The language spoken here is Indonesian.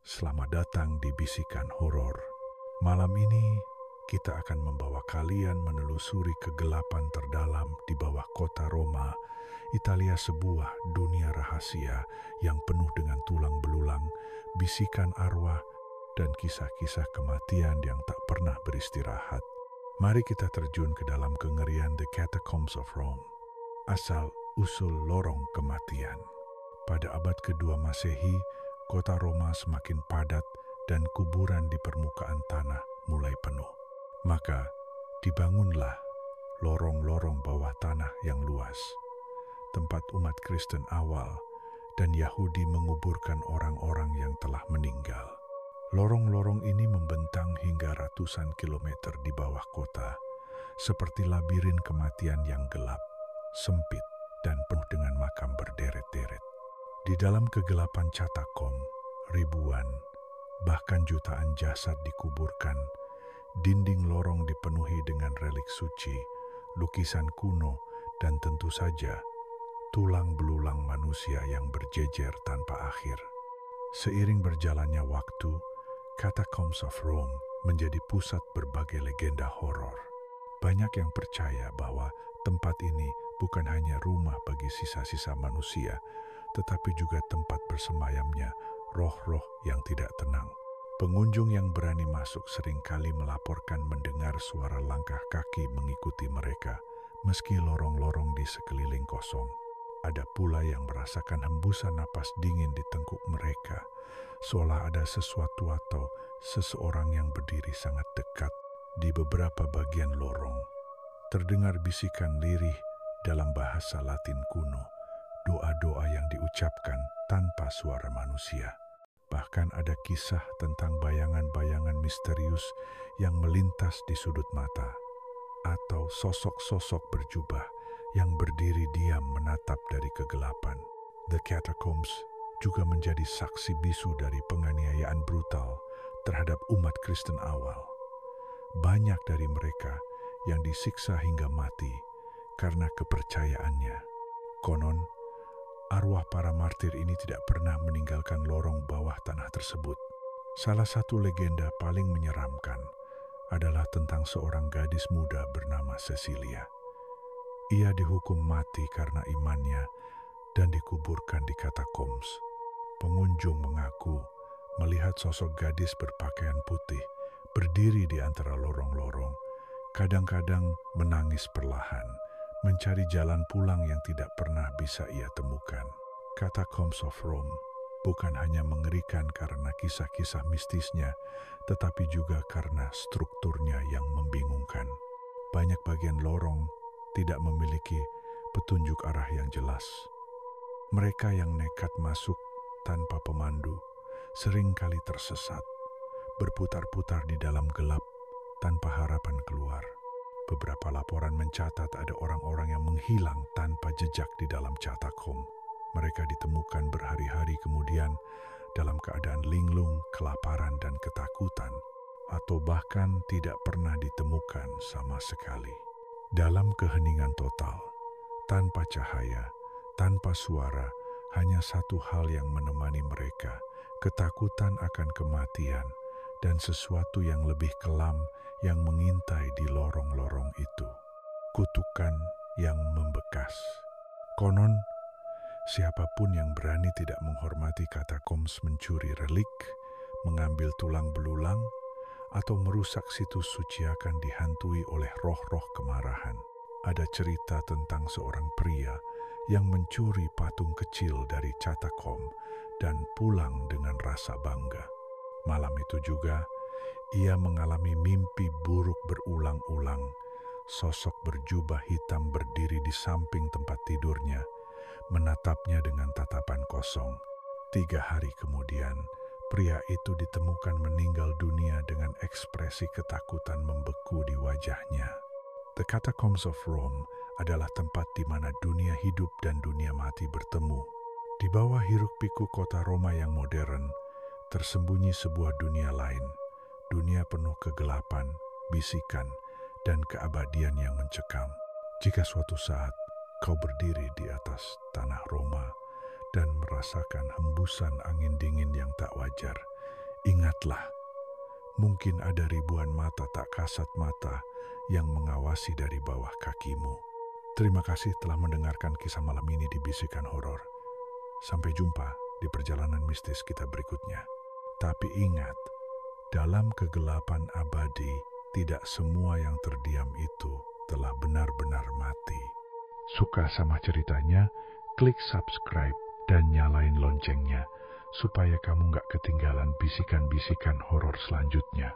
Selamat datang di Bisikan Horor. Malam ini kita akan membawa kalian menelusuri kegelapan terdalam di bawah kota Roma, Italia, sebuah dunia rahasia yang penuh dengan tulang belulang, bisikan arwah, dan kisah-kisah kematian yang tak pernah beristirahat. Mari kita terjun ke dalam kengerian The Catacombs of Rome, asal-usul lorong kematian. Pada abad kedua Masehi, kota Roma semakin padat dan kuburan di permukaan tanah mulai penuh. Maka dibangunlah lorong-lorong bawah tanah yang luas, tempat umat Kristen awal dan Yahudi menguburkan orang-orang yang telah meninggal. Lorong-lorong ini membentang hingga ratusan kilometer di bawah kota, seperti labirin kematian yang gelap, sempit, dan penuh dengan makam berderet-deret. Di dalam kegelapan catakom, ribuan, bahkan jutaan jasad dikuburkan. Dinding lorong dipenuhi dengan relik suci, lukisan kuno, dan tentu saja tulang belulang manusia yang berjejer tanpa akhir. Seiring berjalannya waktu, Catacombs of Rome menjadi pusat berbagai legenda horor. Banyak yang percaya bahwa tempat ini bukan hanya rumah bagi sisa-sisa manusia, tetapi juga tempat bersemayamnya roh-roh yang tidak tenang. Pengunjung yang berani masuk seringkali melaporkan mendengar suara langkah kaki mengikuti mereka, meski lorong-lorong di sekeliling kosong. Ada pula yang merasakan hembusan napas dingin di tengkuk mereka, seolah ada sesuatu atau seseorang yang berdiri sangat dekat. Di beberapa bagian lorong, terdengar bisikan lirih dalam bahasa Latin kuno, doa-doa yang diucapkan tanpa suara manusia. Bahkan ada kisah tentang bayangan-bayangan misterius yang melintas di sudut mata, atau sosok-sosok berjubah yang berdiri diam menatap dari kegelapan. The Catacombs juga menjadi saksi bisu dari penganiayaan brutal terhadap umat Kristen awal. Banyak dari mereka yang disiksa hingga mati karena kepercayaannya. Konon, arwah para martir ini tidak pernah meninggalkan lorong bawah tanah tersebut. Salah satu legenda paling menyeramkan adalah tentang seorang gadis muda bernama Cecilia. Ia dihukum mati karena imannya dan dikuburkan di katakombs. Pengunjung mengaku melihat sosok gadis berpakaian putih berdiri di antara lorong-lorong, kadang-kadang menangis perlahan, mencari jalan pulang yang tidak pernah bisa ia temukan. Catacombs of Rome bukan hanya mengerikan karena kisah-kisah mistisnya, tetapi juga karena strukturnya yang membingungkan. Banyak bagian lorong tidak memiliki petunjuk arah yang jelas. Mereka yang nekat masuk tanpa pemandu seringkali tersesat, berputar-putar di dalam gelap tanpa harapan keluar. Beberapa laporan mencatat ada orang-orang yang menghilang tanpa jejak di dalam catakom. Mereka ditemukan berhari-hari kemudian dalam keadaan linglung, kelaparan, dan ketakutan, atau bahkan tidak pernah ditemukan sama sekali. Dalam keheningan total, tanpa cahaya, tanpa suara, hanya satu hal yang menemani mereka, ketakutan akan kematian dan sesuatu yang lebih kelam yang mengintai di lorong-lorong itu. Kutukan yang membekas. Konon, siapapun yang berani tidak menghormati katakombs mencuri relik, mengambil tulang belulang, atau merusak situs suci akan dihantui oleh roh-roh kemarahan. Ada cerita tentang seorang pria yang mencuri patung kecil dari catakom dan pulang dengan rasa bangga. Malam itu juga, ia mengalami mimpi buruk berulang-ulang. Sosok berjubah hitam berdiri di samping tempat tidurnya, menatapnya dengan tatapan kosong. 3 hari kemudian, pria itu ditemukan meninggal dunia dengan ekspresi ketakutan membeku di wajahnya. The Catacombs of Rome adalah tempat di mana dunia hidup dan dunia mati bertemu. Di bawah hiruk-pikuk kota Roma yang modern, tersembunyi sebuah dunia lain, dunia penuh kegelapan, bisikan, dan keabadian yang mencekam. Jika suatu saat kau berdiri di atas tanah Roma dan merasakan hembusan angin dingin yang tak wajar, Ingatlah, mungkin ada ribuan mata tak kasat mata yang mengawasi dari bawah kakimu. Terima kasih telah mendengarkan kisah malam ini di Bisikan Horor. Sampai jumpa di perjalanan mistis kita berikutnya. Tapi ingat, dalam kegelapan abadi, tidak semua yang terdiam itu telah benar-benar mati. Suka sama ceritanya? Klik subscribe dan nyalain loncengnya supaya kamu gak ketinggalan bisikan-bisikan horor selanjutnya.